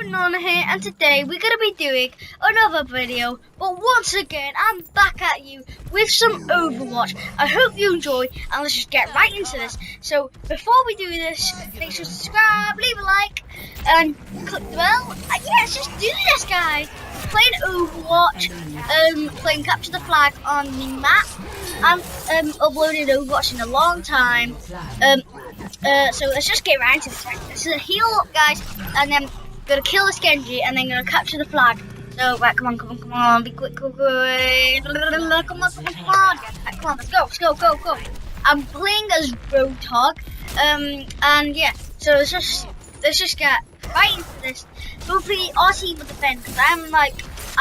Nana here, and today we're going to be doing another video, but once again I'm back at you with some Overwatch. I hope you enjoy, and let's just get right into this. So before we do this, make sure to subscribe, leave a like, and click the bell. Yeah, let's just do this, guys. Playing Overwatch, playing Capture the Flag on the map. I've uploaded Overwatch in a long time, so let's just get right into this. So heal up, guys, and then gonna kill this Genji, and then gonna capture the flag. So right, come on, be quick, come on. Right, come on, let's go. I'm playing as roadhog, and yeah, so let's just get right into this. Hopefully our team will defend, because I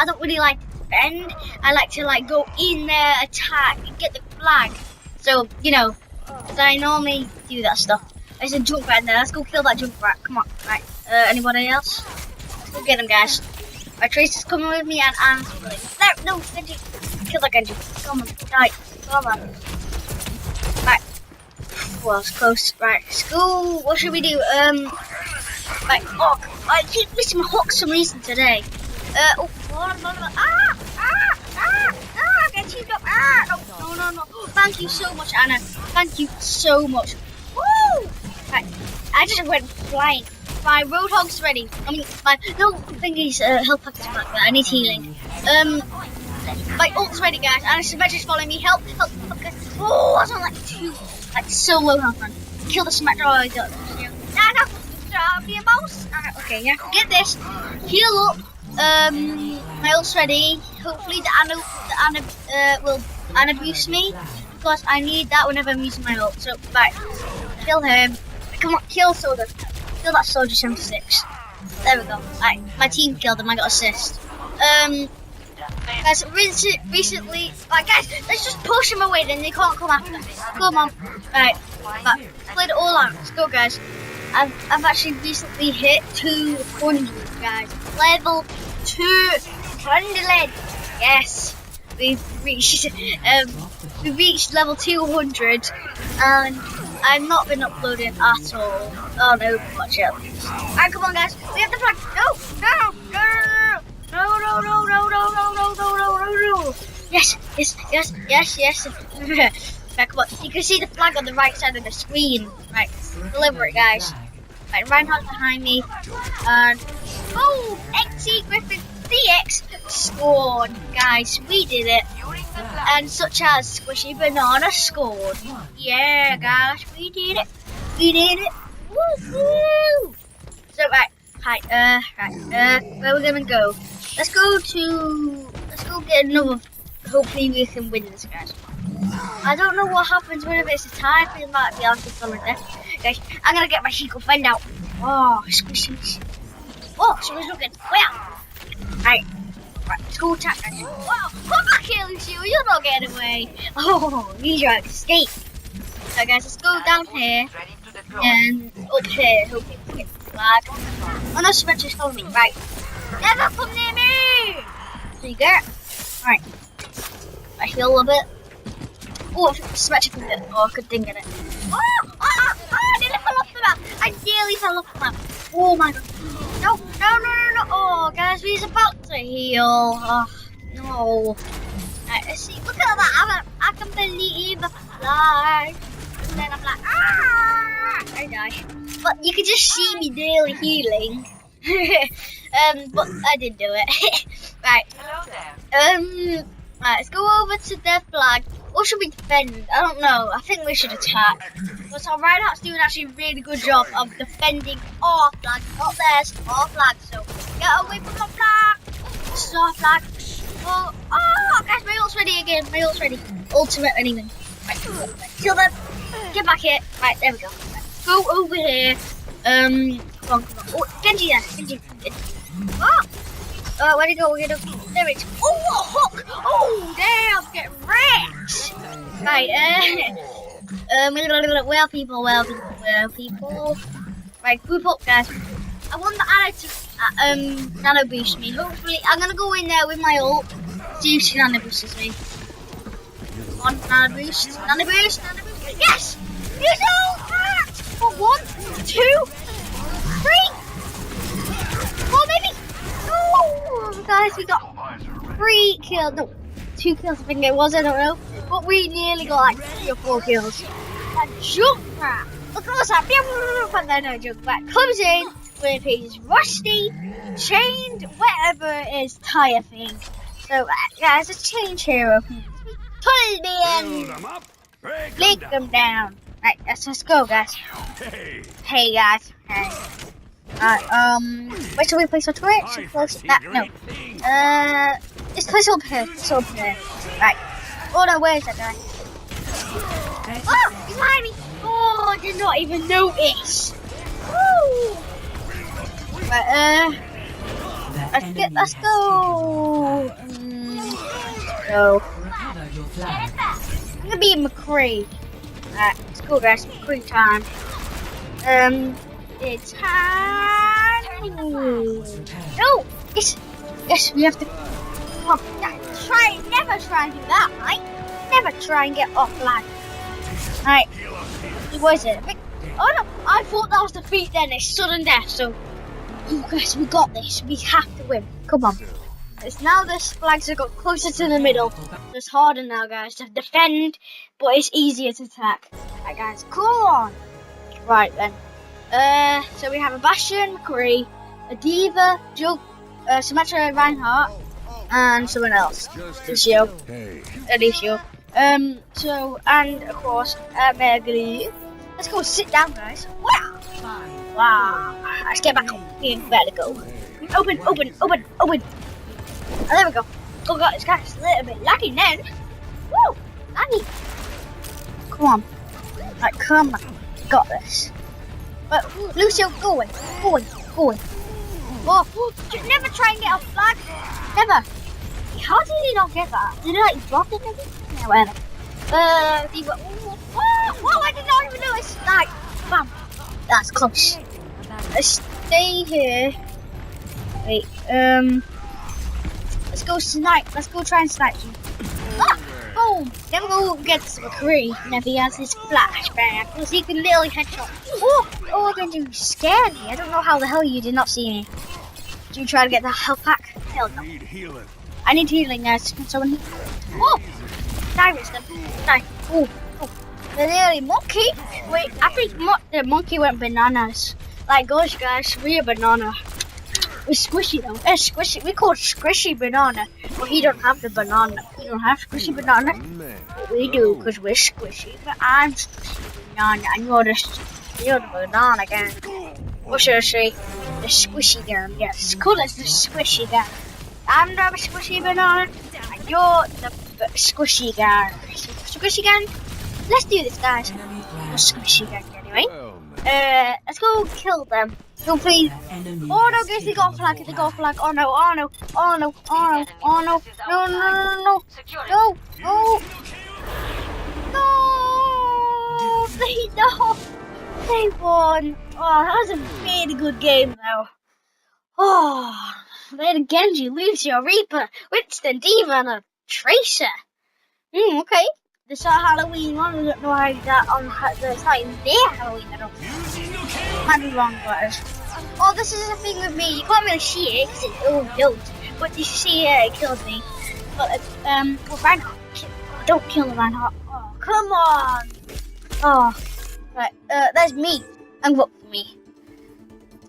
don't really like to defend. I like to go in there, attack, and get the flag. So you know, because I normally do that stuff. There's a junk rat in there. Let's go kill that junk rat. Come on, right. Anybody else? Let's go get him, guys. My Tracer's coming with me, and Anne's really. No, Genji. Kill that Genji. Come on, die. Come on. Right. Well, it's close. Right, let's go. What should we do? Right, Hawk. I keep missing my Hawk for some reason today. Get teamed up. No. Thank you so much, Anna. Thank you so much. Woo! Right, I just went flying. My roadhog's ready. I mean, my little thingy's health pack is back, but I need healing. My ult's ready, guys. And it's Symmetra's following me. Help, guys. Oh, I was on so low health, man. Kill the Symmetra. Oh, I got the mouse. Okay, yeah. Get this. Heal up. My ult's ready. Hopefully the Anna will Anna boost me, because I need that whenever I'm using my ult. So, right. Kill him. Come on, kill Soda. Kill that Soldier 76. There we go. Right, my team killed him. I got assist. Guys, recently, guys, let's just push him away. Then they can't come after me. Come on. Right, played it all out. Let's go, guys. I've actually recently hit 200, guys. Level 200. Yes, we've reached level 200, and I've not been uploading at all on Overwatch yet. Alright, come on, guys. We have the flag. No. Yes. Right, come on. You can see the flag on the right side of the screen. Right, deliver it, guys. Right, Reinhardt's behind me. And XC Griffin DX scored, guys. We did it. And such as Squishy Banana scored. Yeah, guys, we did it. Woohoo! So where we're gonna go? Let's go get another. Hopefully we can win this, guys. I don't know what happens whenever it's a tie. I think it might be after someone there. Guys, I'm gonna get my Sheikah Fend out. Oh, Squishy. Oh, someone's looking. Right, let's go attack, guys. Wow, come back here, Lucio. You're not getting away. Oh, you tried to escape. So, guys, let's go down here and up here. Hopefully we can get the flag. Oh no, Spencer's following me. Right, never come near me. There you go. Right, I heal a little bit. Oh, Spencer can get it. Oh, good thing get it. I nearly fell off the map. I nearly fell off the map. Oh my god. No. Oh, guys, we're about to heal. Oh, no. Right, let's see. Look at that. I can believe the flag. And then I'm like, I die. But you can just see me daily healing. But I didn't do it. Right. Hello there. Right, let's go over to their flag. Or should we defend? I don't know. I think we should attack. But our Reinhardt's doing actually a really good job of defending our flag. Not theirs, our flag. So get away from the flag. This is our flag. Oh, guys, my ult's ready again. My ult's ready. Ultimate anything. Right, kill them. Get back here. Right, there we go. Right, go over here. Come on. Oh, Genji there. Genji. Where'd he go? We're gonna. There it is. Oh, what a hook! Oh, damn! Get wrecked! Right, well, people. Right, group up, guys. I want the Anna to nano boost me. Hopefully, I'm gonna go in there with my ult. See if she nano boosts me. Come on, nano boost. Yes! Use ult! For 1, 2, 3. Well, maybe 3 kills, no, 2 kills I think it was, I don't know. But we nearly got like 3 or 4 kills. And Junkrat, look at what's that, and then a Junkrat comes in with his rusty, chained, whatever it is, tire thing. So guys, let's change hero. Put it in, break them down. Right, let's go guys. Hey guys, hey. Where should we place our turret? Should we place that? No. Let's place it up here. It's up here. Right. Oh no, where is that guy? Oh, he's behind me. Oh, I did not even notice. Woo! Right, let's go. Go. I'm gonna be McCree. Alright, let's go guys, McCree time. It's time. No! Yes, we have to. Come on, never try and do that, right? Never try and get off line. Alright, what is it? Oh no, I thought that was defeat then, it's sudden death, so. You guys, we got this, we have to win. Come on. It's now the flags have got closer to the middle. It's harder now, guys, to defend, but it's easier to attack. Alright guys, come on. Right then. So we have a Bastion, McCree, a Diva, Symmetra, Reinhardt, and someone else. Lucio. Lucio. And of course, Megally. Let's go sit down, guys. Wow. Wow. Let's get back up. We better go. Open. Oh, there we go. Oh god, this guy's a little bit laggy then. Woo! Laggy. Come on. Right, come on. Got this. But Lucio, go away. Oh, just never try and get off flag. Never. How did he not get that? Did he like block it maybe? Yeah, whatever. Whoa, I did not even know it's like, bam. That's close. Let's stay here. Wait, let's go snipe. Let's go try and snipe you. Ah, boom. Then we'll get this McCree. Whenever he has his flashbang, because he can literally headshot. Oh, I'm going to scare me. I don't know how the hell you did not see me. Did you try to get the health pack? Hell no. I need healing, guys. Can someone heal? Oh, Cyrus them. Die. Oh. The nearly monkey. Wait, I think the monkey went bananas. Like, gosh, guys, we're a banana. We're squishy though. It's squishy. We call it squishy banana. But he don't have the banana. We don't have squishy banana. But we do because we're squishy. But I'm squishy banana. And you're the banana gang. What should I say? The squishy gang. Yes, call us the squishy gang. I'm the squishy banana. And you're the squishy gang. Squishy gang? Let's do this, guys. The squishy gang anyway. Let's go kill them. Go please. Oh no, guys, they got a flag. Oh no. No. They won. Oh, that was a really good game though. Oh, they had a Genji, Lucio, Reaper, Winston, Diva, and a Tracer. Okay. This is Halloween one. I don't know how that on the site their Halloween. I don't. Might be wrong, but oh, this is the thing with me. You can't really see it because it's built, but you see it kills me. But Reinhardt, don't kill the Reinhardt. Oh, come on. Oh, right. There's me. I'm vote for me.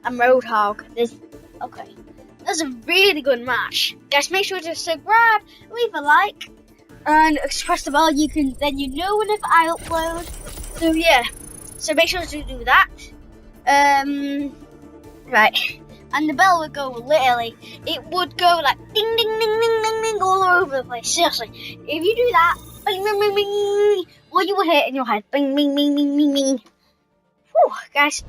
I'm Roadhog. Okay. That's a really good match. Guys, make sure to subscribe, leave a like. And press the bell, then you know whenever I upload. So yeah, so make sure to do that. Right, and the bell would go literally. It would go like ding ding ding ding ding ding all over the place. Seriously, if you do that, bing bing bing bing, what you will hear in your head, bing bing bing bing bing bing. Whew, guys.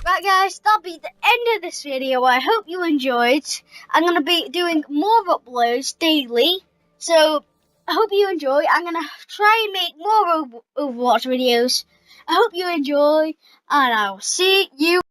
Right, guys, that'll be the end of this video. I hope you enjoyed. I'm gonna be doing more uploads daily. So, I hope you enjoy. I'm going to try and make more Overwatch videos. I hope you enjoy, and I will see you